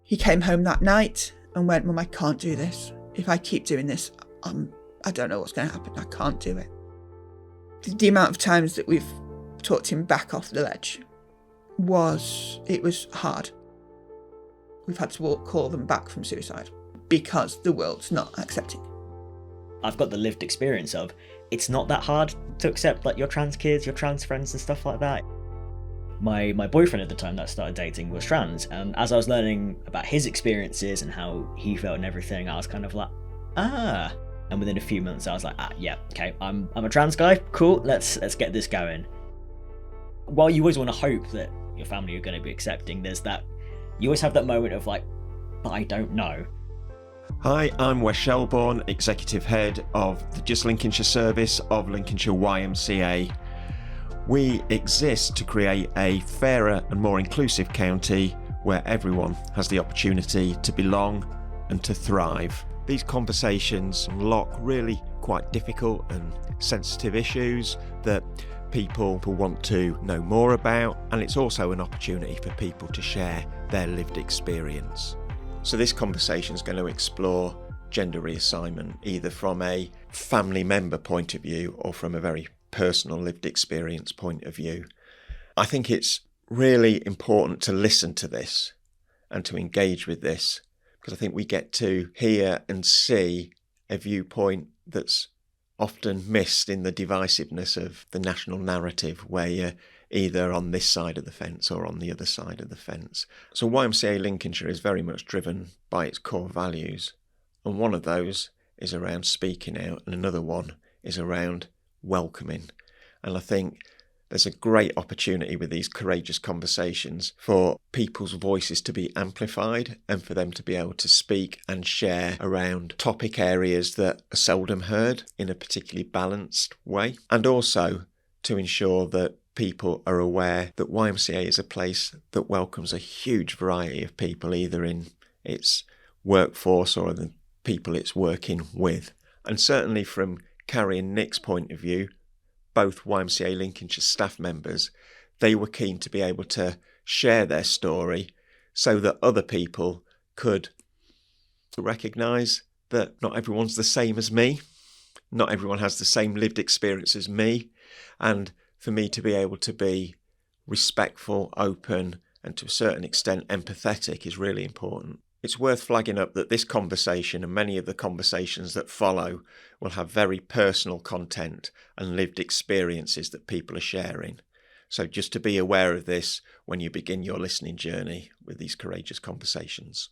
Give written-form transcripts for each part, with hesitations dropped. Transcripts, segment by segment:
he came home that night and went, Mum, I can't do this. If I keep doing this, I don't know what's going to happen. I can't do it. The amount of times that we've talked him back off the ledge was hard. We've had to call them back from suicide because the world's not accepting. I've got the lived experience of it's not that hard to accept like your trans kids, your trans friends and stuff like that. My boyfriend at the time that I started dating was trans, and as I was learning about his experiences and how he felt and everything, I was kind of like, and within a few months I was like, yeah, okay, I'm a trans guy, cool, let's get this going. While you always want to hope that your family are going to be accepting, there's that, you always have that moment of like, but I don't know. Hi, I'm Wes Shelbourne, Executive Head of the Just Lincolnshire service of Lincolnshire YMCA. We exist to create a fairer and more inclusive county where everyone has the opportunity to belong and to thrive. These conversations unlock really quite difficult and sensitive issues that people want to know more about, and it's also an opportunity for people to share their lived experience. So this conversation is going to explore gender reassignment either from a family member point of view or from a very personal lived experience point of view. I think it's really important to listen to this and to engage with this, because I think we get to hear and see a viewpoint that's often missed in the divisiveness of the national narrative, where you're either on this side of the fence or on the other side of the fence. So YMCA Lincolnshire is very much driven by its core values, and one of those is around speaking out and another one is around welcoming. And I think there's a great opportunity with these courageous conversations for people's voices to be amplified and for them to be able to speak and share around topic areas that are seldom heard in a particularly balanced way, and also to ensure that people are aware that YMCA is a place that welcomes a huge variety of people, either in its workforce or the people it's working with. And certainly from Carrie and Nick's point of view, both YMCA Lincolnshire staff members, they were keen to be able to share their story so that other people could recognise that not everyone's the same as me, not everyone has the same lived experience as me, and for me to be able to be respectful, open, and to a certain extent empathetic is really important. It's worth flagging up that this conversation and many of the conversations that follow will have very personal content and lived experiences that people are sharing. So just to be aware of this when you begin your listening journey with these courageous conversations.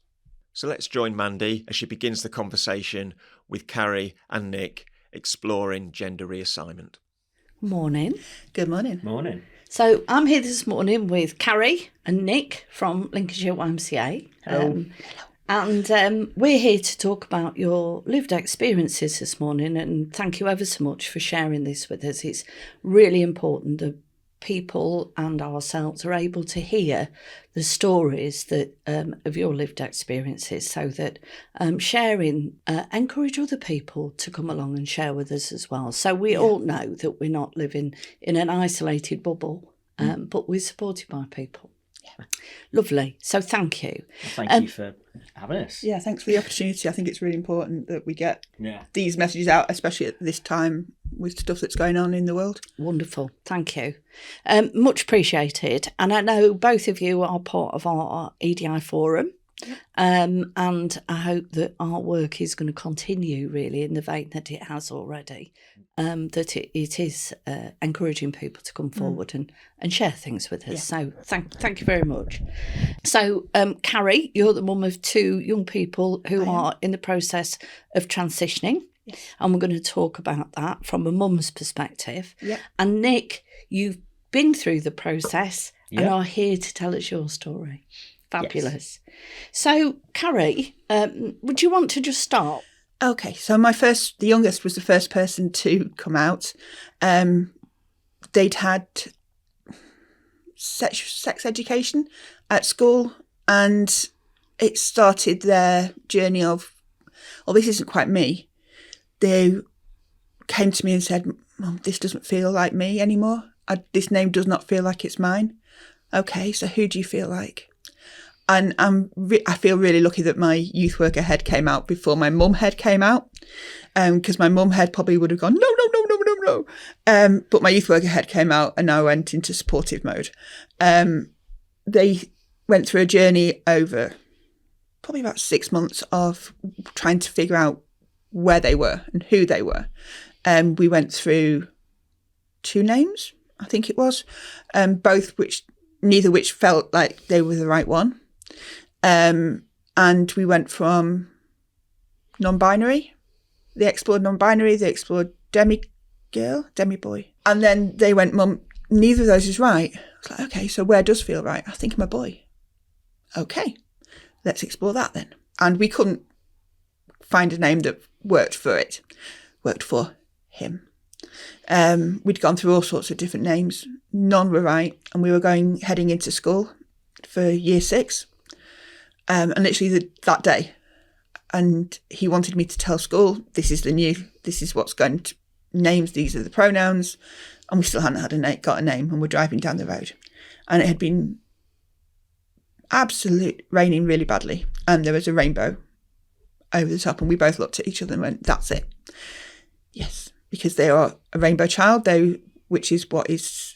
So let's join Mandy as she begins the conversation with Carrie and Nick exploring gender reassignment. Morning. Good morning. Morning. So I'm here this morning with Carrie and Nick from Lincolnshire YMCA. Hello. And we're here to talk about your lived experiences this morning, and thank you ever so much for sharing this with us. It's really important that people and ourselves are able to hear the stories that of your lived experiences, so that sharing encourage other people to come along and share with us as well. So we all know that we're not living in an isolated bubble, but we're supported by people. Yeah. Lovely. So thank you. Thank you for having us. Yeah, thanks for the opportunity. I think it's really important that we get these messages out, especially at this time with stuff that's going on in the world. Wonderful. Thank you. Much appreciated. And I know both of you are part of our EDI forum. And I hope that our work is going to continue really in the vein that it has already, that it is encouraging people to come forward and share things with us. Yeah. So thank you very much. So Carrie, you're the mum of two young people who are in the process of transitioning. Yes. And we're going to talk about that from a mum's perspective. Yep. And Nick, you've been through the process and are here to tell us your story. Fabulous. Yes. So, Carrie, would you want to just start? Okay, so the youngest was the first person to come out. They'd had sex education at school, and it started their journey of, well, this isn't quite me. They came to me and said, Mum, this doesn't feel like me anymore. This name does not feel like it's mine. Okay, so who do you feel like? And I feel really lucky that my youth worker head came out before my mum head came out, because my mum head probably would have gone, no, no, no, no, no, no. But my youth worker head came out and I went into supportive mode. They went through a journey over probably about 6 months of trying to figure out where they were and who they were. We went through 2 names, I think it was, neither which felt like they were the right one. And we went from non-binary. They explored non-binary. They explored demi-girl, demi-boy. And then they went, Mum, neither of those is right. I was like, okay, so where does feel right? I think I'm a boy. Okay, let's explore that then. And we couldn't find a name that worked for him. We'd gone through all sorts of different names. None were right. And we were heading into school for year 6. And literally that day. And he wanted me to tell school, this is what's going to names, these are the pronouns. And we still hadn't got a name, and we're driving down the road. And it had been raining really badly. And there was a rainbow over the top, and we both looked at each other and went, that's it. Yes, because they are a rainbow child, which is what is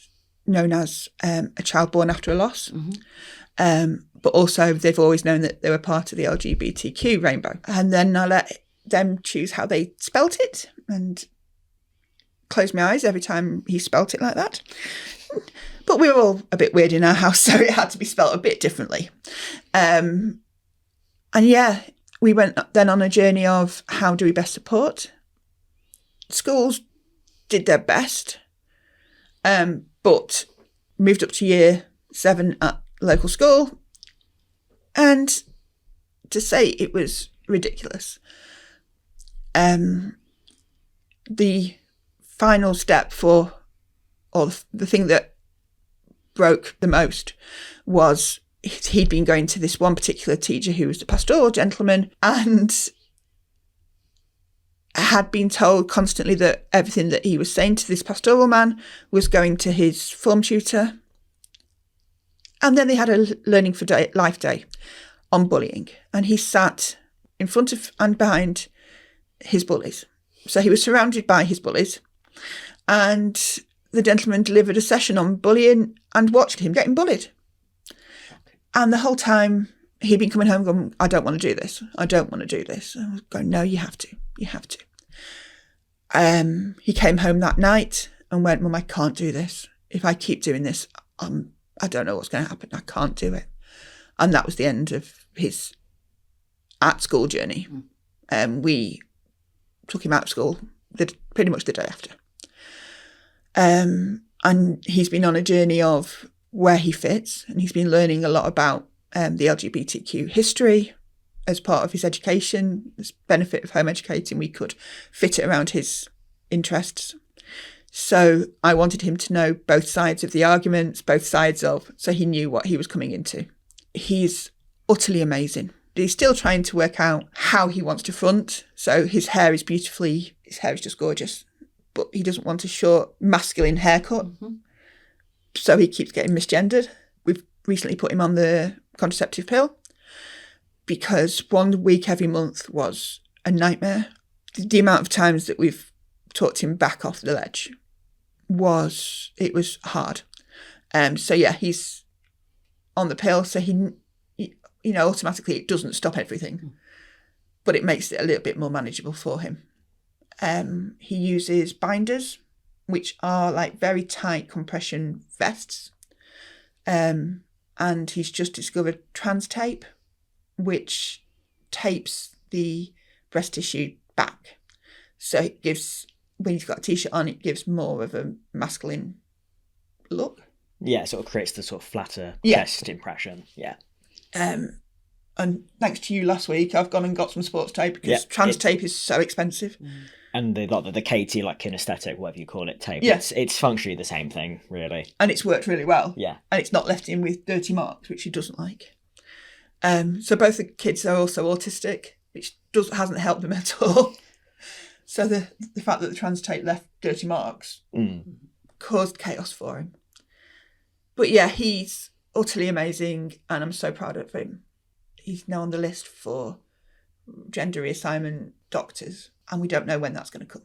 known as a child born after a loss. Mm-hmm. But also they've always known that they were part of the LGBTQ rainbow. And then I let them choose how they spelt it, and closed my eyes every time he spelt it like that. But we were all a bit weird in our house, so it had to be spelt a bit differently. And yeah, we went then on a journey of how do we best support. Schools did their best, but moved up to year 7 at local school. And to say it was ridiculous. The final step or the thing that broke the most was he'd been going to this one particular teacher who was the pastoral gentleman, and had been told constantly that everything that he was saying to this pastoral man was going to his form tutor. And then they had a Learning for Life day on bullying, and he sat in front of and behind his bullies. So he was surrounded by his bullies, and the gentleman delivered a session on bullying and watched him getting bullied. And the whole time he'd been coming home going, I don't want to do this. I don't want to do this. I was going, no, you have to. You have to. He came home that night and went, Mum, I can't do this. If I keep doing this, I don't know what's going to happen. I can't do it. And that was the end of his at-school journey. We took him out of school pretty much the day after. And he's been on a journey of where he fits, and he's been learning a lot about the LGBTQ history as part of his education. This benefit of home educating, we could fit it around his interests. So I wanted him to know both sides of the arguments, so he knew what he was coming into. He's utterly amazing. He's still trying to work out how he wants to front. So his hair is just gorgeous, but he doesn't want a short masculine haircut. Mm-hmm. So he keeps getting misgendered. We've recently put him on the contraceptive pill because 1 week every month was a nightmare. The amount of times that we've talked him back off the ledge was hard. So yeah, he's on the pill, so he automatically it doesn't stop everything, but it makes it a little bit more manageable for him. He uses binders, which are like very tight compression vests, and he's just discovered trans tape, which tapes the breast tissue back, so it gives, when he's got a t-shirt on, it gives more of a masculine look. Yeah, it sort of creates the sort of flatter chest impression. Yeah. And thanks to you last week, I've gone and got some sports tape because trans tape is so expensive. And the KT, like kinesthetic, whatever you call it, tape. Yeah. It's functionally the same thing, really. And it's worked really well. Yeah. And it's not left him with dirty marks, which he doesn't like. So both the kids are also autistic, which hasn't helped them at all. So the fact that the trans tape left dirty marks caused chaos for him. But yeah, he's utterly amazing, and I'm so proud of him. He's now on the list for gender reassignment doctors, and we don't know when that's going to come.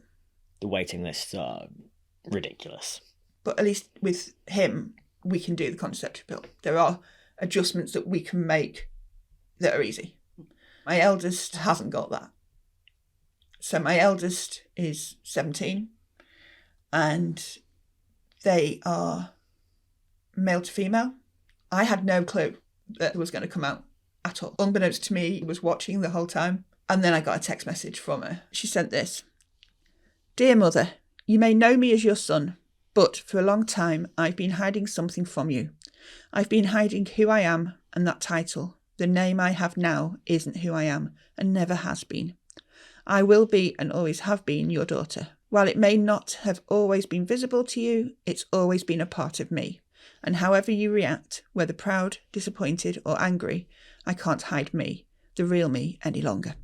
The waiting lists are ridiculous. But at least with him, we can do the contraceptive pill. There are adjustments that we can make that are easy. My eldest hasn't got that. So my eldest is 17, and they are male to female. I had no clue that it was going to come out at all. Unbeknownst to me, I was watching the whole time. And then I got a text message from her. She sent this. Dear Mother, you may know me as your son, but for a long time I've been hiding something from you. I've been hiding who I am, and that title, the name I have now, isn't who I am and never has been. I will be and always have been your daughter. While it may not have always been visible to you, it's always been a part of me. And however you react, whether proud, disappointed or angry, I can't hide me, the real me, any longer.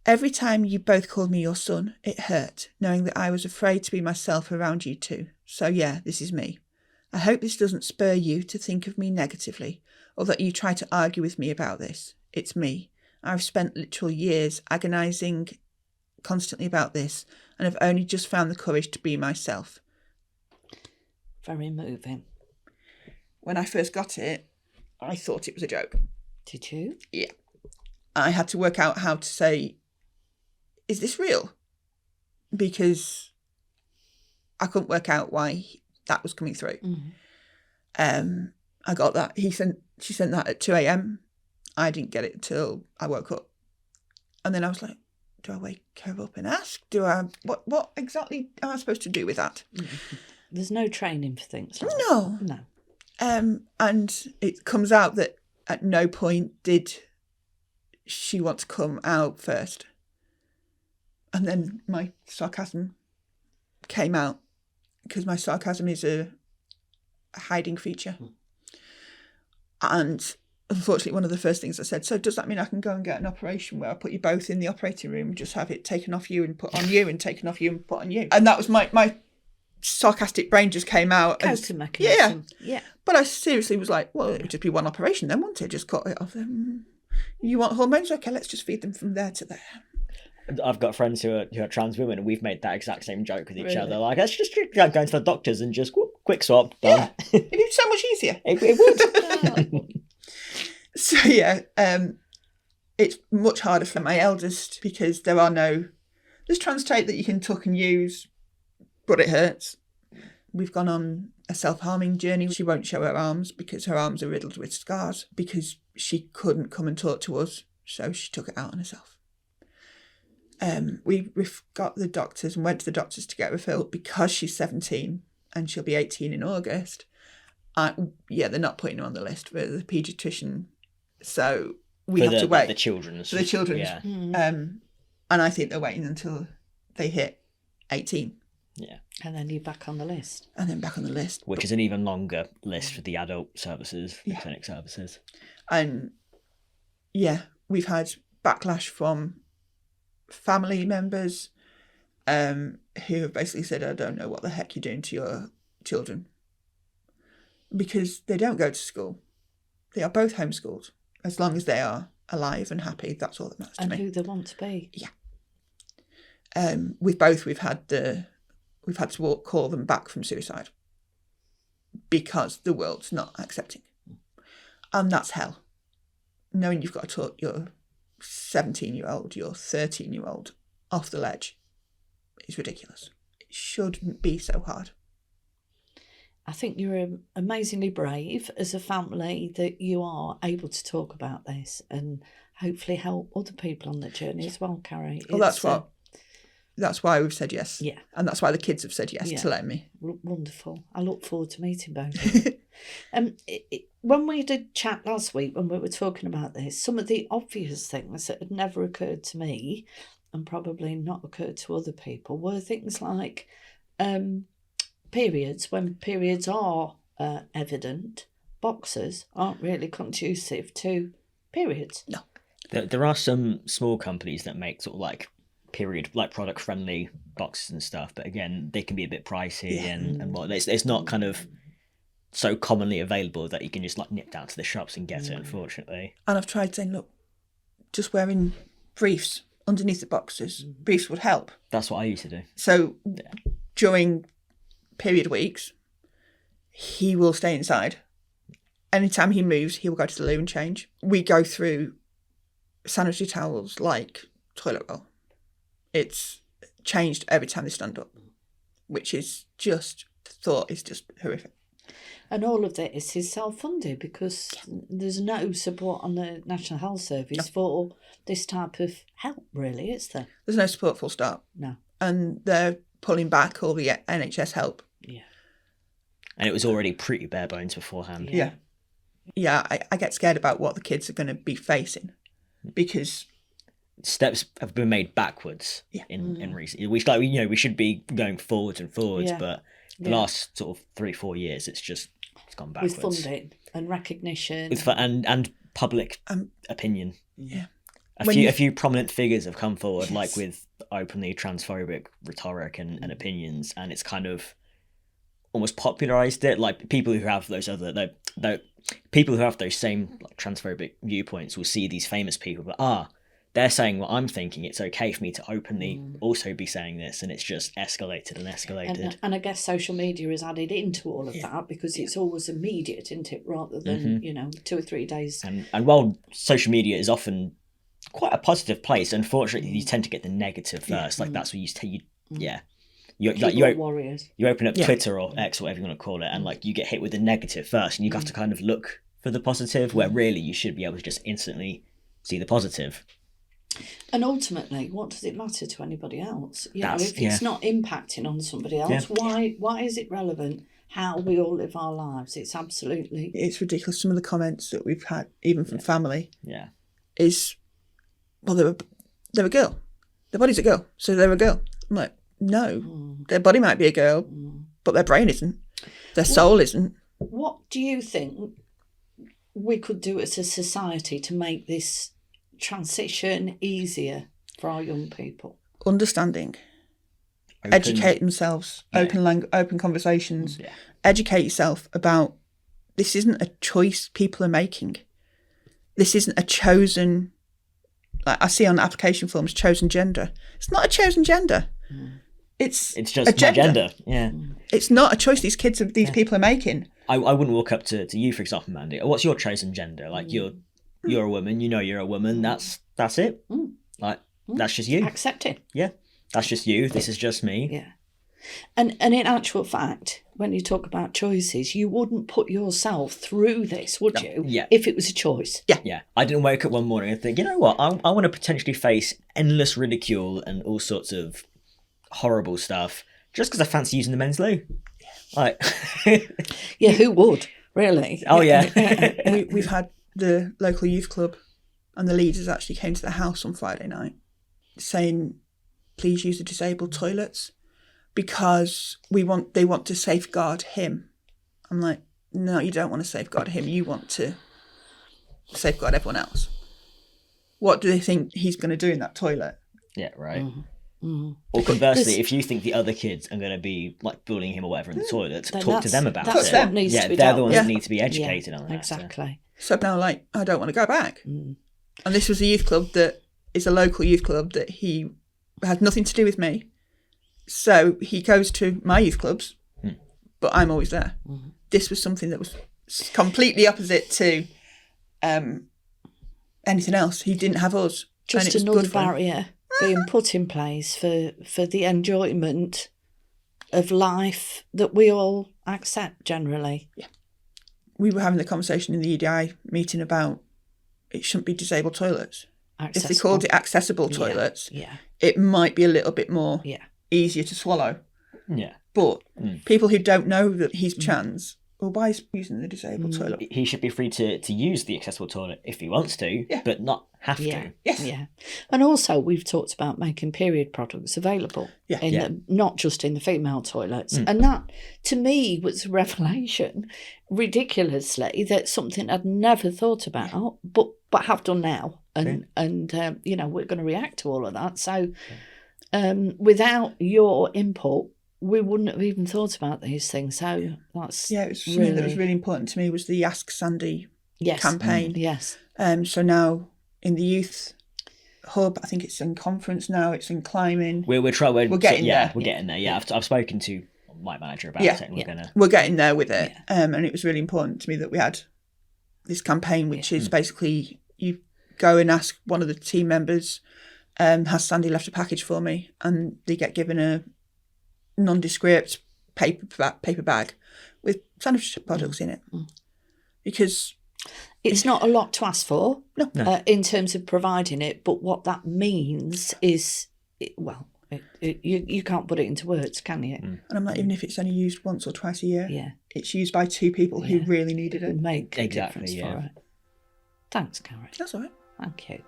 Every time you both called me your son, it hurt, knowing that I was afraid to be myself around you two. So yeah, this is me. I hope this doesn't spur you to think of me negatively, or that you try to argue with me about this. It's me. I've spent literal years agonising constantly about this, and have only just found the courage to be myself. Very moving. When I first got it, I thought it was a joke. Did you? Yeah. I had to work out how to say, is this real? Because I couldn't work out why that was coming through. Mm-hmm. I got that. She sent that at 2 a.m. I didn't get it till I woke up. And then I was like, do I wake her up and ask? What exactly am I supposed to do with that? There's no training for things like that. No. No. And it comes out that at no point did she want to come out first. And then my sarcasm came out, because my sarcasm is a hiding feature. And unfortunately, one of the first things I said, so does that mean I can go and get an operation where I put you both in the operating room and just have it taken off you and put on you, and taken off you and put on you? And that was my sarcastic brain just came out. Coping mechanism. Yeah. But I seriously was like, well, it would just be one operation then, wouldn't it? Just cut it off. You want hormones? Okay, let's just feed them from there to there. I've got friends who are trans women, and we've made that exact same joke with each Really? other. Like, let's just go to the doctors and just whoop, quick swap, done. Yeah, it'd be so much easier. It would. So yeah, it's much harder for my eldest because there's trans tape that you can tuck and use, but it hurts. We've gone on a self-harming journey. She won't show her arms because her arms are riddled with scars, because she couldn't come and talk to us, so she took it out on herself. We've got the doctors and went to the doctors to get referral because she's 17 and she'll be 18 in August. They're not putting her on the list for the paediatrician, so we have to wait. The children's. For the children's. Yeah. And I think they're waiting until they hit 18. Yeah. And then you're back on the list. And then back on the list. Which is an even longer list for the adult services, the clinic services. And yeah, we've had backlash from family members who have basically said, I don't know what the heck you're doing to your children. Because they don't go to school. They are both homeschooled. As long as they are alive and happy, that's all that matters to me. And who they want to be. Yeah. We've had to call them back from suicide because the world's not accepting. And that's hell. Knowing you've got to talk your 17-year-old, your 13-year-old off the ledge is ridiculous. It shouldn't be so hard. I think you're amazingly brave as a family that you are able to talk about this and hopefully help other people on the journey as well, Carrie. Well, that's why we've said yes. Yeah. And that's why the kids have said yes to letting me. Wonderful. I look forward to meeting both of you. When we did chat last week, when we were talking about this, some of the obvious things that had never occurred to me and probably not occurred to other people were things like periods. When periods are evident, boxers aren't really conducive to periods. No. There are some small companies that make sort of like product friendly boxes and stuff, but again, they can be a bit pricey and what. It's not kind of so commonly available that you can just like nip down to the shops and get it, unfortunately. And I've tried saying, look, just wearing briefs underneath the boxes, briefs would help. That's what I used to do. So during period weeks, he will stay inside. Anytime he moves, he will go to the loo and change. We go through sanitary towels like toilet roll. It's changed every time they stand up, which is just, the thought is just horrific. And all of this is self-funded because there's no support on the National Health Service for this type of help, really, is there? There's no support, full stop. No. And they're pulling back all the NHS help. Yeah. And it was already pretty bare bones beforehand. Yeah, I get scared about what the kids are going to be facing because steps have been made backwards in recent. We should be going forwards and forwards, but the last sort of 3-4 years, it's gone backwards. With funding and recognition, and public opinion. Yeah. A few prominent figures have come forward, like with openly transphobic rhetoric and opinions, and it's kind of almost popularized it. Like people who have those other people who have those same like transphobic viewpoints will see these famous people, but they're saying what I'm thinking. It's okay for me to openly also be saying this, and it's just escalated and escalated. And I guess social media is added into all of that because it's always immediate, isn't it? Rather than 2 or 3 days. And while social media is often quite a positive place, unfortunately, you tend to get the negative first. Like that's where warriors. You open up Twitter or X or whatever you want to call it, and like you get hit with the negative first, and you have to kind of look for the positive, where really you should be able to just instantly see the positive. And ultimately, what does it matter to anybody else? If it's not impacting on somebody else, why is it relevant how we all live our lives? It's absolutely... It's ridiculous. Some of the comments that we've had, even from family, is, well, they're a girl. Their body's a girl, so they're a girl. I'm like, no, their body might be a girl, but their brain isn't. Their soul isn't. What do you think we could do as a society to make this transition easier for our young people? Understanding, educate themselves, open conversations, educate yourself about this isn't a choice people are making. This isn't a chosen, like I see on application forms, chosen gender. It's not a chosen gender. It's just a gender. My gender. Yeah. It's not a choice these people are making. I wouldn't walk up to you, for example, Mandy. What's your chosen gender? Like you're a woman, you're a woman, that's it. Like that's just you. Accept it. Yeah. That's just you. This is just me. Yeah. And in actual fact, when you talk about choices, you wouldn't put yourself through this, would you? Yeah. If it was a choice. Yeah. Yeah. I didn't wake up one morning and think, you know what, I want to potentially face endless ridicule and all sorts of horrible stuff just because I fancy using the men's loo. Like yeah, who would? Really? Oh yeah. We've had the local youth club and the leaders actually came to the house on Friday night saying, please use the disabled toilets because they want to safeguard him. I'm like, no, you don't want to safeguard him. You want to safeguard everyone else. What do they think he's going to do in that toilet? Yeah, right. Or conversely, if you think the other kids are going to be like bullying him or whatever in the toilet, talk to them about it. That's what needs to be done. They're the ones that need to be educated on that. Exactly. So now, like, I don't want to go back. And this was a youth club that is a local youth club that he had nothing to do with me. So he goes to my youth clubs, but I'm always there. This was something that was completely opposite to anything else. He didn't have us. Just another barrier being put in place for the enjoyment of life that we all accept generally. Yeah. We were having the conversation in the EDI meeting about it shouldn't be disabled toilets. If they called it accessible toilets, it might be a little bit more easier to swallow. Yeah. But people who don't know that he's trans, well, why is he using the disabled toilet? He should be free to use the accessible toilet if he wants to, but not have to. Yes. Yeah. And also, we've talked about making period products available, not just in the female toilets. And that, to me, was a revelation, ridiculously, that's something I'd never thought about, but have done now. And we're going to react to all of that. So without your input, we wouldn't have even thought about these things. So that's Yeah, it was something that was really important to me was the Ask Sandy campaign. Yes. So now in the youth hub, I think it's in conference now. It's in climbing. We're getting there. We're getting there. Yeah, I've spoken to my manager about it, and we're getting there with it. And it was really important to me that we had this campaign, which is basically you go and ask one of the team members, has Sandy left a package for me, and they get given a nondescript paper bag with sandwich products in it, because it's not a lot to ask for in terms of providing it, but what that means is, you can't put it into words, can you? And I'm like, even if it's only used once or twice a year, it's used by 2 people who really needed it. Make a difference for it. Thanks, Karen. That's all right. Thank you.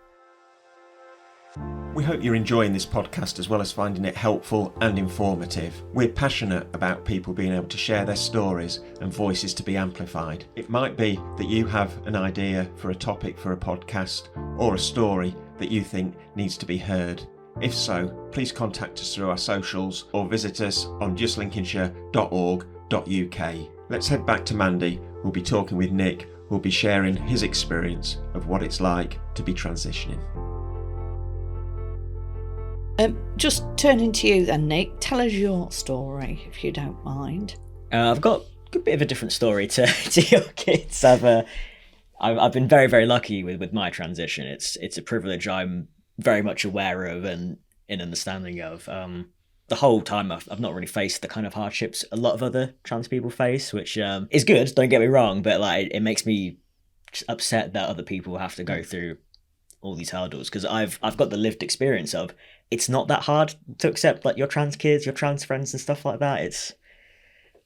We hope you're enjoying this podcast as well as finding it helpful and informative. We're passionate about people being able to share their stories and voices to be amplified. It might be that you have an idea for a topic for a podcast or a story that you think needs to be heard. If so, please contact us through our socials or visit us on justlincolnshire.org.uk. Let's head back to Mandy, who'll be talking with Nick, who'll be sharing his experience of what it's like to be transitioning. Just turning to you then, Nick, tell us your story, if you don't mind. I've got a bit of a different story to your kids. I've been very, very lucky with my transition. It's a privilege I'm very much aware of and in understanding of. The whole time I've not really faced the kind of hardships a lot of other trans people face, which is good, don't get me wrong, but like it makes me upset that other people have to go through all these hurdles, because I've got the lived experience of it's not that hard to accept like your trans kids, your trans friends and stuff like that. It's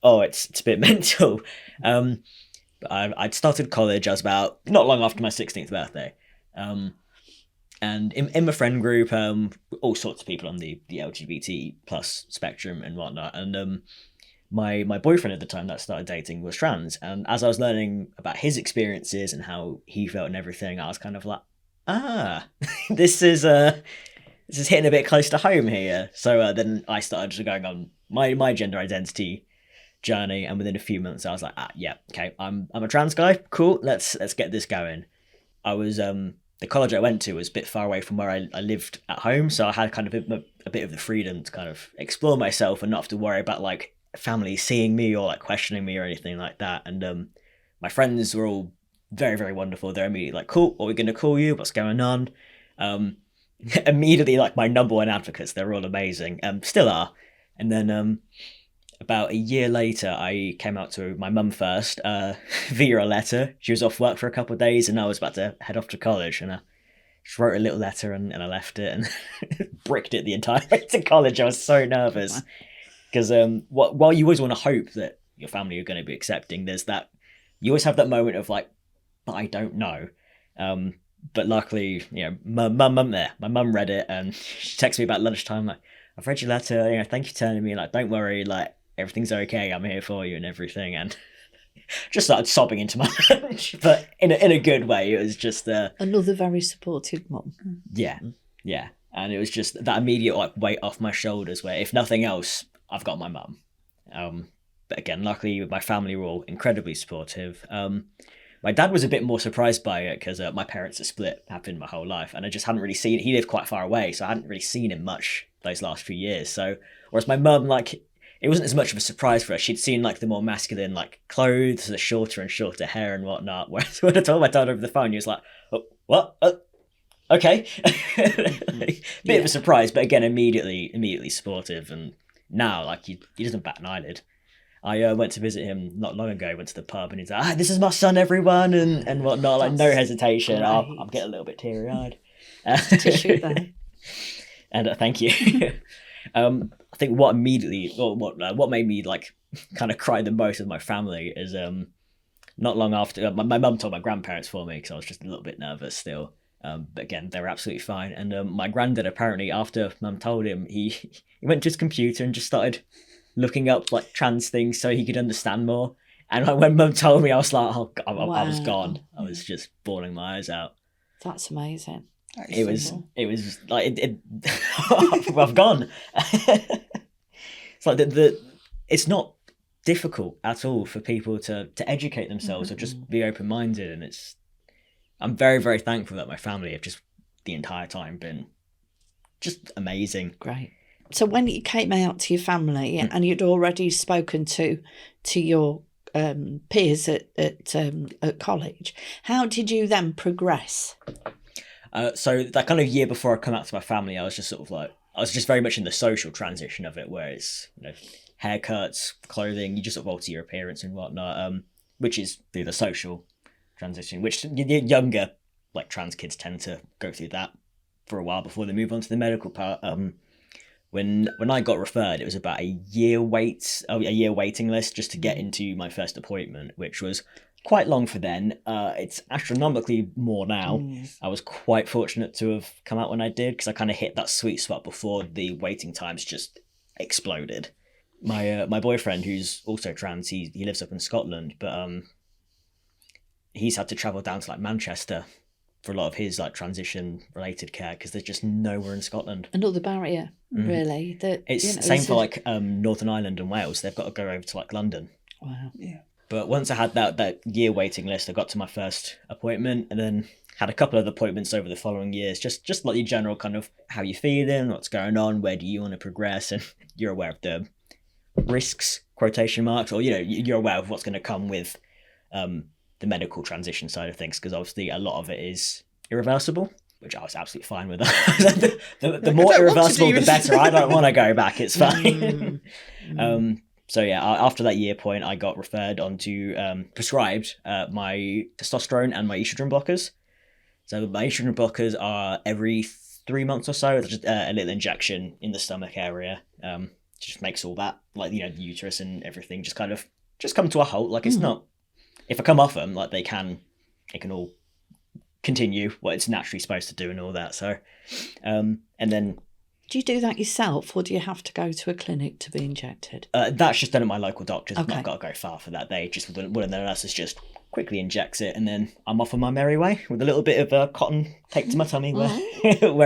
a bit mental. But I'd started college. I was about not long after my 16th birthday. And in my friend group, all sorts of people on the LGBT plus spectrum and whatnot. And my boyfriend at the time that I started dating was trans. And as I was learning about his experiences and how he felt and everything, I was kind of like, this is hitting a bit close to home here. So then I started going on my gender identity journey, and within a few months I was like, okay, I'm a trans guy. Cool, let's get this going. I was the college I went to was a bit far away from where I lived at home, so I had kind of a bit of the freedom to kind of explore myself and not have to worry about like family seeing me or like questioning me or anything like that. And my friends were all very, very wonderful. They're immediately like, cool, what are we going to call you? What's going on? Immediately like my number one advocates. They're all amazing. Still are. And then about a year later, I came out to my mum first via a letter. She was off work for a couple of days and I was about to head off to college, and I just wrote a little letter and I left it and bricked it the entire way to college. I was so nervous because while you always want to hope that your family are going to be accepting, there's that, you always have that moment of like, but I don't know. But luckily, my mum read it and she texted me about lunchtime like, I've read your letter, thank you for telling me, like, don't worry, like, everything's okay, I'm here for you and everything. And just started sobbing into my lunch, but in a good way. It was just another very supportive mum. Yeah. And it was just that immediate like weight off my shoulders where, if nothing else, I've got my mum. But again, luckily my family were all incredibly supportive. My dad was a bit more surprised by it because my parents are split, have been my whole life, and I just hadn't really seen, he lived quite far away, so I hadn't really seen him much those last few years. So whereas my mum, like, it wasn't as much of a surprise for her. She'd seen like the more masculine like clothes, the shorter and shorter hair and whatnot. Whereas when I told my dad over the phone, he was like, oh, what? Okay. Bit of a surprise, but again, immediately supportive. And now like he doesn't bat an eyelid. I went to visit him not long ago. Went to the pub and he's like, this is my son, everyone, and whatnot. Like, no hesitation. I'm getting a little bit teary eyed. Tissue there. And thank you. I think what made me like kind of cry the most with my family is not long after my mum told my grandparents for me because I was just a little bit nervous still. But again, they were absolutely fine. And my granddad apparently, after mum told him, he went to his computer and just started looking up like trans things so he could understand more. And like, when mum told me, I was like, oh, I was gone. I was just bawling my eyes out. That's amazing. It was like I've gone. It's like the it's not difficult at all for people to educate themselves or just be open-minded, and I'm very, very thankful that my family have just the entire time been just amazing. Great. So when you came out to your family and you'd already spoken to your peers at college, how did you then progress? So that kind of year before I come out to my family, I was just very much in the social transition of it, where it's, haircuts, clothing, you just sort of alter your appearance and whatnot, which is through the social transition, which younger trans kids tend to go through that for a while before they move on to the medical part. When I got referred, it was about a year waiting list just to get into my first appointment, which was quite long for then. It's astronomically more now. I was quite fortunate to have come out when I did, because I kind of hit that sweet spot before the waiting times just exploded. My boyfriend, who's also trans, he lives up in Scotland, but he's had to travel down to Manchester for a lot of his transition related care, because there's just nowhere in Scotland. Another barrier, really. That it's same for Northern Ireland and Wales. They've got to go over to London. Wow. Yeah. But once I had that year waiting list, I got to my first appointment, and then had a couple of appointments over the following years. Just like your general kind of how you feeling, what's going on, where do you want to progress, and you're aware of the risks, quotation marks, or you're aware of what's going to come with the medical transition side of things, because obviously a lot of it is irreversible, which I was absolutely fine with. the more irreversible, the better. I don't want to go back. It's fine. So yeah, after that year point, I got referred on to prescribed my testosterone and my estrogen blockers. So my estrogen blockers are every 3 months or so. It's just a little injection in the stomach area. Just makes all that, the uterus and everything just kind of come to a halt. It's not, if I come off them, it can all continue what it's naturally supposed to do and all that. So, and then. Do you do that yourself, or do you have to go to a clinic to be injected? That's just done at my local doctor's. Okay. I've not got to go far for that. They just, one of the nurses just quickly injects it, and then I'm off on my merry way with a little bit of cotton taped to my tummy where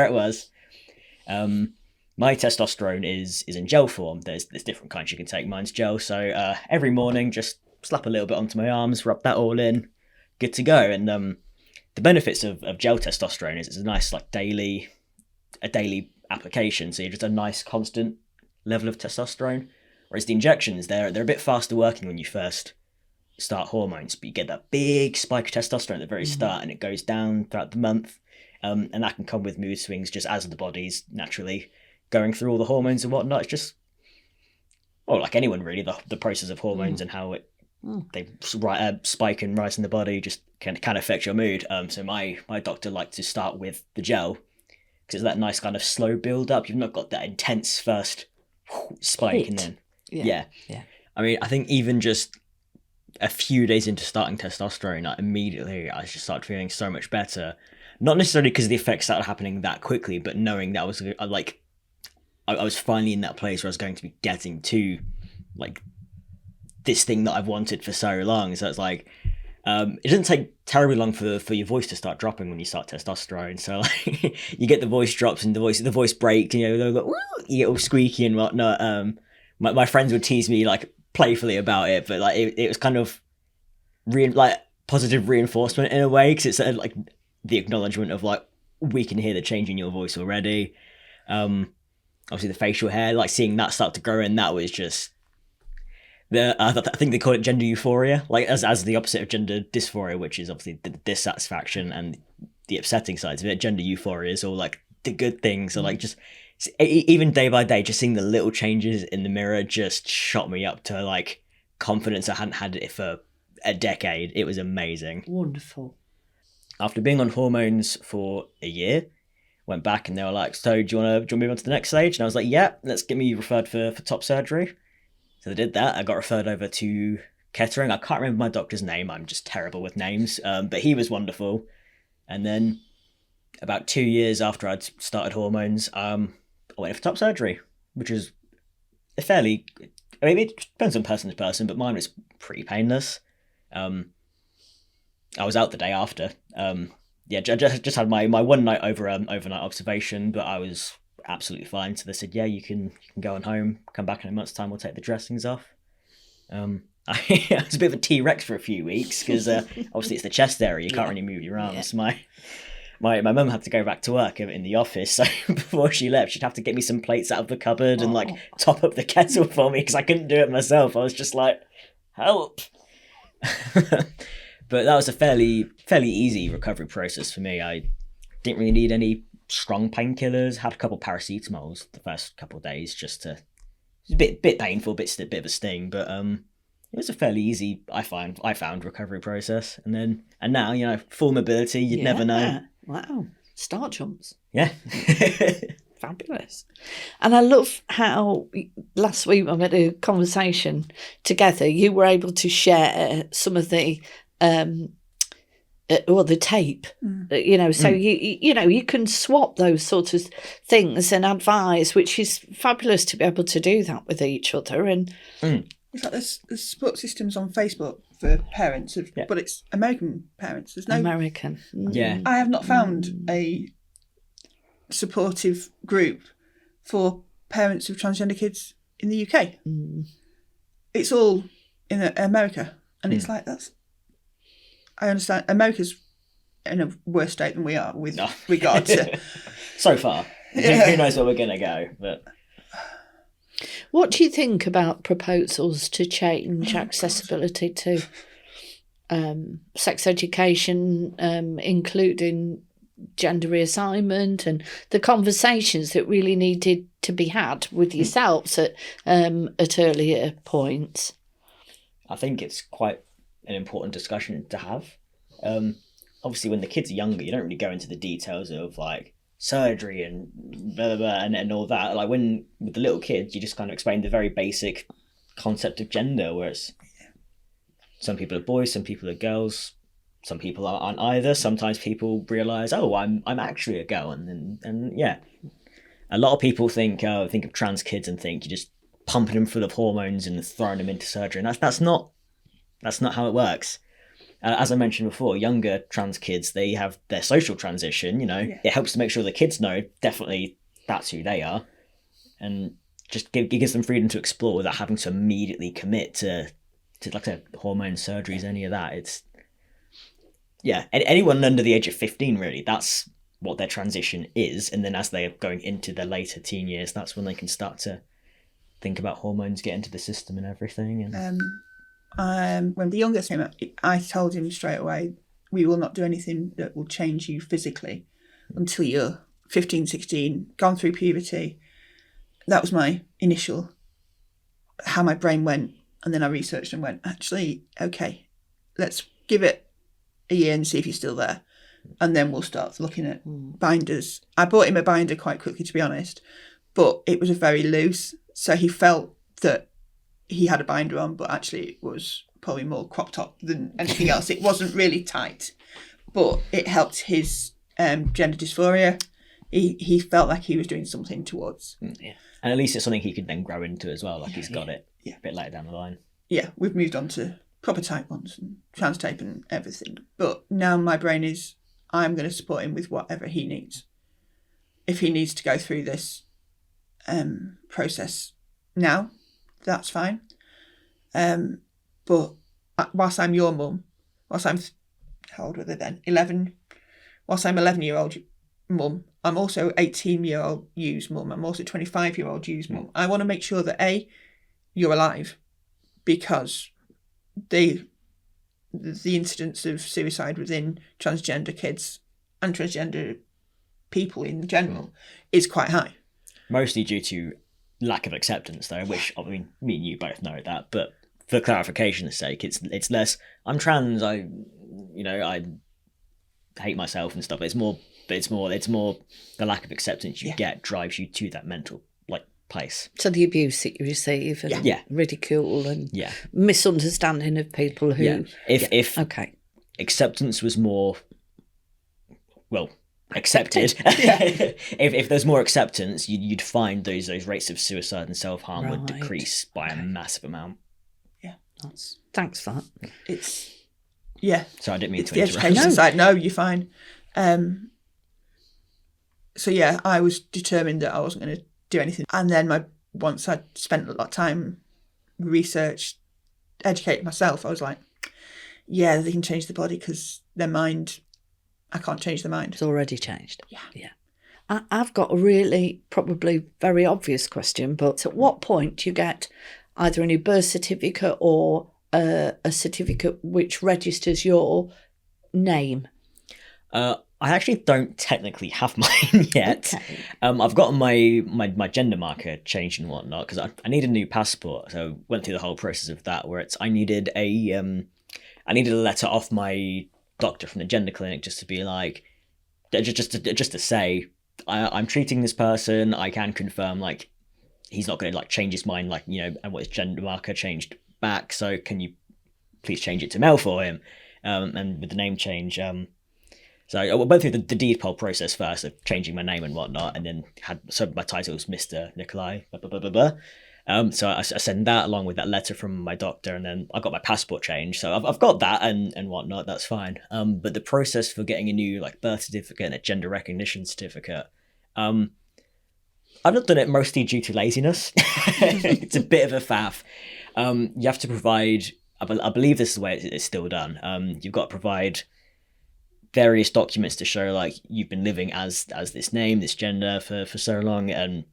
it was. My testosterone is in gel form. There's different kinds you can take. Mine's gel, so every morning just slap a little bit onto my arms, rub that all in, good to go. And the benefits of gel testosterone is it's a nice daily application, so you're just a nice constant level of testosterone. Whereas the injections, they're a bit faster working when you first start hormones, but you get that big spike of testosterone at the very start, and it goes down throughout the month, and that can come with mood swings just as the body's naturally going through all the hormones and whatnot. It's just, like anyone really, the process of hormones and how they spike and rise in the body just can affect your mood. So my doctor liked to start with the gel, because it's that nice kind of slow build up. You've not got that intense first spike and then yeah. I mean, I think even just a few days into starting testosterone, immediately I just started feeling so much better. Not necessarily because the effects started happening that quickly, but knowing that I was finally in that place where I was going to be getting to this thing that I've wanted for so long. So it's it doesn't take terribly long for your voice to start dropping when you start testosterone. So you get the voice drops and the voice breaks, and you get all squeaky and whatnot. My friends would tease me playfully about it, but it was kind of positive reinforcement in a way, because it's the acknowledgement of we can hear the change in your voice already. Obviously the facial hair, seeing that start to grow, and that was just I think they call it gender euphoria, as the opposite of gender dysphoria, which is obviously the dissatisfaction and the upsetting sides of it. Gender euphoria is all the good things. So just even day by day, just seeing the little changes in the mirror just shot me up to confidence I hadn't had it for a decade. It was amazing. Wonderful. After being on hormones for a year, went back and they were like, so do you want to move on to the next stage? And I was like, yeah, let's get me referred for top surgery. So they did that. I got referred over to Kettering. I can't remember my doctor's name. I'm just terrible with names. But he was wonderful. And then about 2 years after I'd started hormones, I went for top surgery, which is a fairly, it depends on person to person, but mine was pretty painless. I was out the day after. Just had my one night overnight observation, but I was absolutely fine. So they said, yeah, you can go on home, come back in a month's time, we'll take the dressings off. I was a bit of a T-Rex for a few weeks because obviously it's the chest area, you can't really move your arms. Yeah. My mum had to go back to work in the office, so before she left, she'd have to get me some plates out of the cupboard and like top up the kettle for me because I couldn't do it myself. I was just like, help. But that was a fairly easy recovery process for me. I didn't really need any strong painkillers. Had a couple of paracetamols the first couple of days just to. It was a bit painful, bit of a sting, but it was a fairly easy, I found recovery process. And now, full mobility. You'd never know. Wow, star jumps. Yeah. Fabulous. And I love how last week when we had a conversation together, you were able to share some of the the tape, so you can swap those sort of things and advise, which is fabulous to be able to do that with each other. And it's like there's support systems on Facebook for parents, but it's American parents. There's no American. Yeah. I have not found a supportive group for parents of transgender kids in the UK. It's all in America, and it's like that's. I understand America's in a worse state than we are with regard to so far. Who knows where we're going to go? But what do you think about proposals to change accessibility to sex education, including gender reassignment, and the conversations that really needed to be had with yourselves at earlier points? I think it's quite an important discussion to have. Obviously, when the kids are younger, you don't really go into the details of like surgery and blah, blah, blah, and all that. Like when with the little kids, you just kind of explain the very basic concept of gender, where it's some people are boys, some people are girls, some people aren't either. Sometimes people realise, oh, I'm actually a girl, and yeah, a lot of people think of trans kids and think you're just pumping them full of hormones and throwing them into surgery, and that's not how it works. As I mentioned before, younger trans kids, they have their social transition, It helps to make sure the kids know definitely that's who they are, and just gives them freedom to explore without having to immediately commit to like I said, hormone surgeries, any of that. It's, yeah, anyone under the age of 15, really, that's what their transition is. And then as they are going into their later teen years, that's when they can start to think about hormones, get into the system and everything. And when the youngest came up, I told him straight away, we will not do anything that will change you physically until you're 15, 16, gone through puberty. That was my initial, how my brain went. And then I researched and went, actually, okay, let's give it a year and see if you're still there. And then we'll start looking at binders. I bought him a binder quite quickly, to be honest, but it was very loose. So he felt that he had a binder on, but actually it was probably more crop top than anything else. It wasn't really tight, but it helped his gender dysphoria. He felt like he was doing something towards. Yeah. And at least it's something he could then grow into as well, like he's got it a bit later down the line. Yeah, we've moved on to proper tight ones and trans tape and everything. But now my brain is, I'm going to support him with whatever he needs. If he needs to go through this process now, that's fine. But whilst I'm your mum, how old were they then? 11. Whilst I'm 11-year-old mum, I'm also 18-year-old you's mum. I'm also 25-year-old you's mum. I want to make sure that A, you're alive, because the incidence of suicide within transgender kids and transgender people in general is quite high. Mostly due to lack of acceptance, though, which, I mean, me and you both know that, but for clarification's sake, it's less, I'm trans, I hate myself and stuff. It's more the lack of acceptance you get drives you to that mental place. So the abuse that you receive and ridicule and misunderstanding of people who... If acceptance was more, accepted, if there's more acceptance, you'd find those rates of suicide and self-harm would decrease by a massive amount. Yeah. Thanks for that. It's... So I didn't mean it's to the interrupt. education side. No, you're fine. So yeah, I was determined that I wasn't going to do anything. And then once I'd spent a lot of time research, educating myself, I was like, yeah, they can change the body because their mind, I can't change the mind. It's already changed. Yeah. I've got a really probably very obvious question, but at what point do you get either a new birth certificate or a certificate which registers your name? I actually don't technically have mine yet. Okay. I've gotten my gender marker changed and whatnot because I need a new passport. So went through the whole process of that, where I needed a letter off my doctor from the gender clinic just to be like, just to say I'm treating this person. I can confirm like he's not going to like change his mind, like, you know, and what his gender marker changed back. So can you please change it to male for him? And with the name change, so I went through the deed poll process first of changing my name and whatnot, and then my title was Mr. Nikolai, blah, blah, blah, blah, blah. So I sent that along with that letter from my doctor, and then I got my passport changed. So I've got that and whatnot, that's fine. But the process for getting a new like birth certificate and a gender recognition certificate, I've not done it mostly due to laziness. It's a bit of a faff. You have to provide, I believe this is the way it's still done. You've got to provide various documents to show like you've been living as this name, this gender for so long, and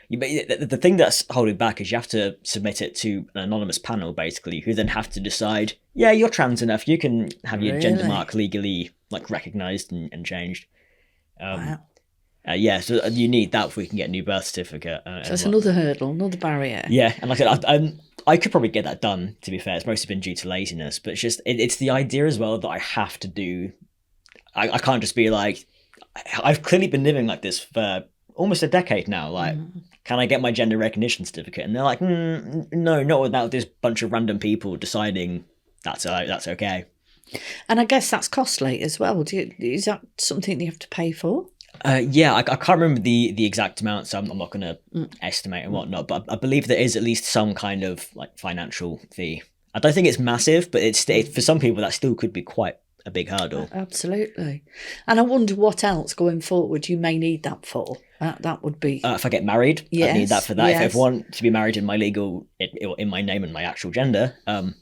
the thing that's holding back is you have to submit it to an anonymous panel basically, who then have to decide, yeah, you're trans enough, you can have your gender mark legally like recognized and changed. Wow. Yeah, so you need that before you can get a new birth certificate. So it's another hurdle, another barrier. Yeah, and like I said, I could probably get that done, to be fair. It's mostly been due to laziness, but it's just it's the idea as well that I have to do. I can't just be like, I've clearly been living like this for almost a decade now. Like, can I get my gender recognition certificate? And they're like, no, not without this bunch of random people deciding that's okay. And I guess that's costly as well. Is that something you have to pay for? Yeah, I can't remember the exact amount, so I'm not going to estimate and whatnot. But I believe there is at least some kind of like financial fee. I don't think it's massive, but it's for some people that still could be quite a big hurdle. Absolutely. And I wonder what else going forward you may need that for. That would be if I get married, yes, I'd need that for that. Yes. If I want to be married in my legal in my name and my actual gender, I'd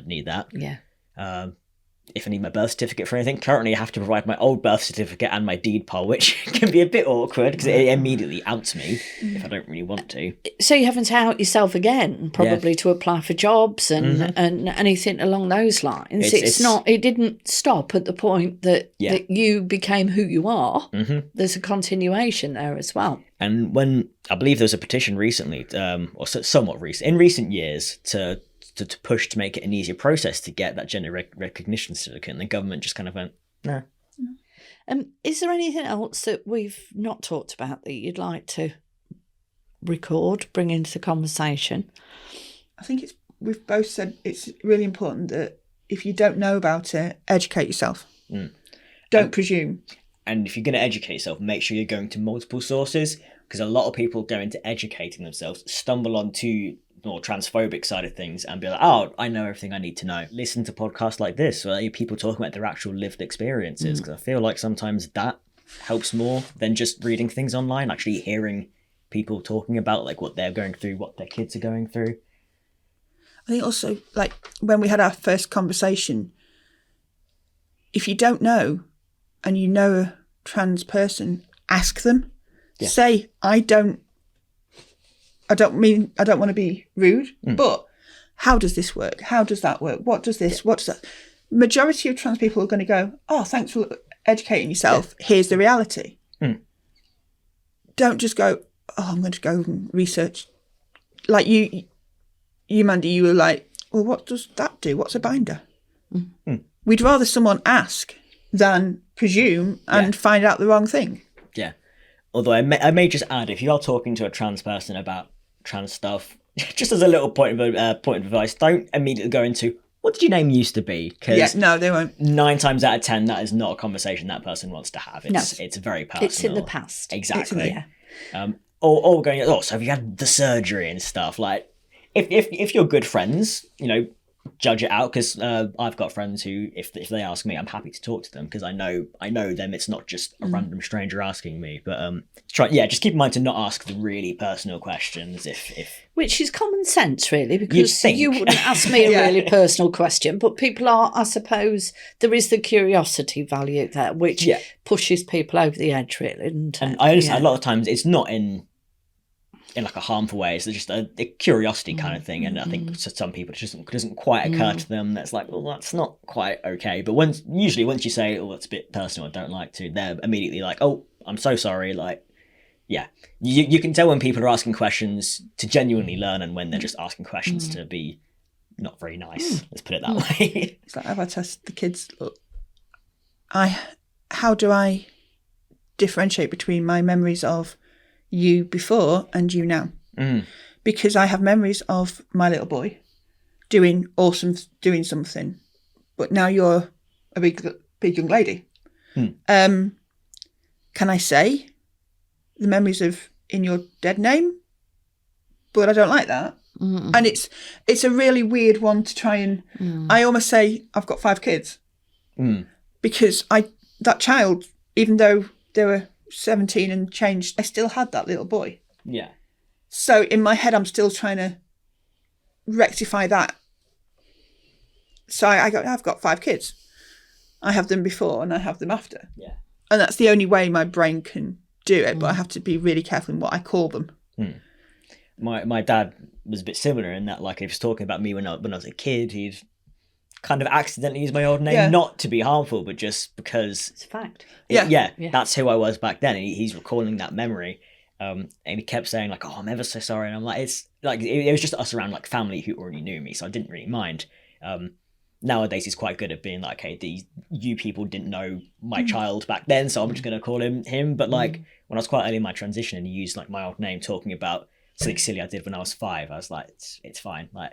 need that. Yeah. If I need my birth certificate for anything, currently I have to provide my old birth certificate and my deed poll, which can be a bit awkward because it immediately outs me if I don't really want to. So you haven't out yourself again, probably to apply for jobs and anything along those lines. It didn't stop at the point that you became who you are. Mm-hmm. There's a continuation there as well. And when I believe there was a petition recently, or somewhat recent, in recent years, to push to make it an easier process to get that gender recognition certificate, and the government just kind of went, no. Is there anything else that we've not talked about that you'd like to record, bring into the conversation? I think we've both said it's really important that if you don't know about it, educate yourself. Don't presume. And if you're going to educate yourself, make sure you're going to multiple sources, because a lot of people go into educating themselves, stumble onto more transphobic side of things and be like, oh, I know everything I need to know. Listen to podcasts like this where people talking about their actual lived experiences, because I feel like sometimes that helps more than just reading things online, actually hearing people talking about like what they're going through, what their kids are going through. I think also, like when we had our first conversation, if you don't know and you know a trans person, ask them. Yeah. Say, I don't want to be rude, but how does this work? How does that work? What does this, what does that? Majority of trans people are going to go, oh, thanks for educating yourself. Yeah. Here's the reality. Don't just go, oh, I'm going to go and research. Like you, Mandy, you were like, well, what does that do? What's a binder? We'd rather someone ask than presume and find out the wrong thing. Yeah. Although I may just add, if you are talking to a trans person about trans stuff, just as a little point of advice, don't immediately go into, what did your name used to be? Because no, they won't. 9 times out of 10, that is not a conversation that person wants to have. It's very personal. It's in the past. Exactly. Or going, oh, so have you had the surgery and stuff? Like, if you're good friends, you know, judge it out, because I've got friends who, if they ask me, I'm happy to talk to them because I know them. It's not just a random stranger asking me. But just keep in mind to not ask the really personal questions if which is common sense, really, because think. you wouldn't ask me a really personal question, but people are, I suppose, there is the curiosity value there, which pushes people over the edge, really. And I understand a lot of times it's not in like a harmful way. It's just a curiosity kind of thing, and I think to some people it doesn't quite occur to them. That's like, well, that's not quite okay. But once you say, oh, that's a bit personal, I don't like to, they're immediately like, oh, I'm so sorry. Like, yeah, you can tell when people are asking questions to genuinely learn, and when they're just asking questions to be not very nice. Let's put it that way. It's like, have I test the kids? Look, how do I differentiate between my memories of you before and you now? Because I have memories of my little boy doing something, but now you're a big young lady. Can I say the memories of in your dead name? But I don't like that. And it's a really weird one to try and I almost say I've got 5 kids because that child, even though they were 17 and changed, I still had that little boy. Yeah. So in my head, I'm still trying to rectify that. So I've got 5 kids. I have them before and I have them after. Yeah. And that's the only way my brain can do it, but I have to be really careful in what I call them. My dad was a bit similar in that, like, if he was talking about me when I was a kid, he'd kind of accidentally use my old name, not to be harmful, but just because it's a fact. Yeah. That's who I was back then. And he's recalling that memory, and he kept saying like, "Oh, I'm ever so sorry." And I'm like, it's like it was just us around like family who already knew me, so I didn't really mind. Nowadays he's quite good at being like, "Hey, you people didn't know my child back then, so I'm just gonna call him." But like when I was quite early in my transition and he used like my old name, talking about something silly I did when I was 5, I was like, it's fine. Like,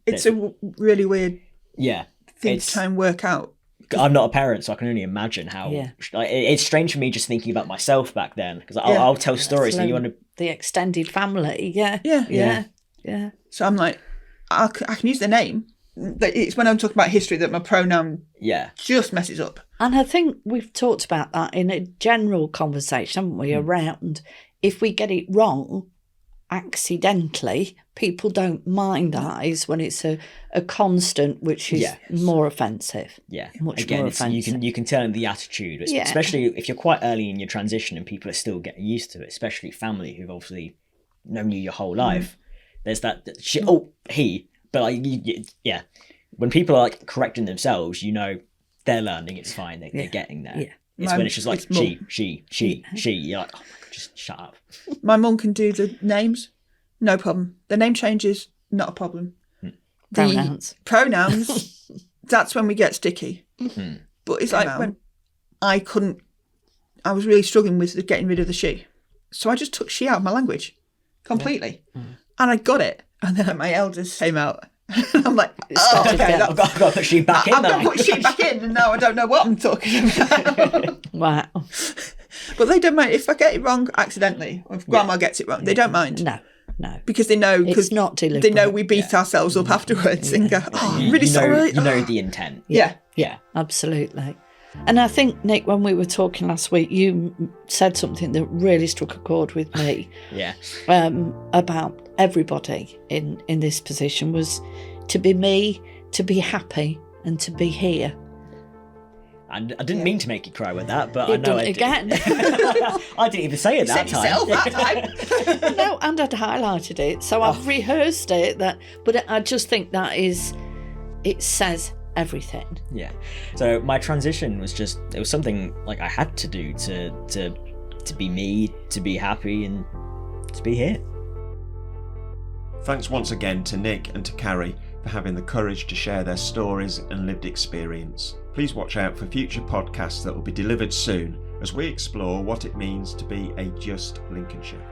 it's a really weird thing to it's try and work out. I'm not a parent, so I can only imagine how like, it's strange for me just thinking about myself back then, because I'll tell stories and you want to the extended family. Yeah. So I'm like, I can use the name. It's when I'm talking about history that my pronoun just messes up. And I think we've talked about that in a general conversation, haven't we, around if we get it wrong accidentally, people don't mind that, is when it's a constant, which is more offensive. Much more offensive. You can tell in the attitude, especially if you're quite early in your transition and people are still getting used to it, especially family who've obviously known you your whole life. There's that shit, but like, when people are like correcting themselves, you know they're learning, it's fine, they're getting there. It's when it's just like she, you're like, oh my God, just shut up. My mum can do the names, no problem. The name changes, not a problem. Pronouns, that's when we get sticky. But it's like when I was really struggling with getting rid of the she. So I just took she out of my language completely. And I got it. And then my elders came out. And I'm like, I've got to put she back in. I've got to put she back in, and now I don't know what I'm talking about. Wow. But they don't mind if I get it wrong accidentally, or if Grandma gets it wrong. They don't mind. No. Because they know, it's not deliberate. They know we beat ourselves up afterwards and go, I'm really sorry. You know the intent. Yeah, absolutely. And I think, Nick, when we were talking last week, you said something that really struck a chord with me. About everybody in this position was to be me, to be happy, and to be here. And I didn't mean to make you cry with that, but You've I know done it again. I didn't even say it that time. That time. No, and I'd highlighted it, so I've rehearsed it. But I just think it says everything. Yeah. So my transition was it was something like I had to do to be me, to be happy, and to be here. Thanks once again to Nick and to Carrie for having the courage to share their stories and lived experience. Please watch out for future podcasts that will be delivered soon as we explore what it means to be a just Lincolnshire.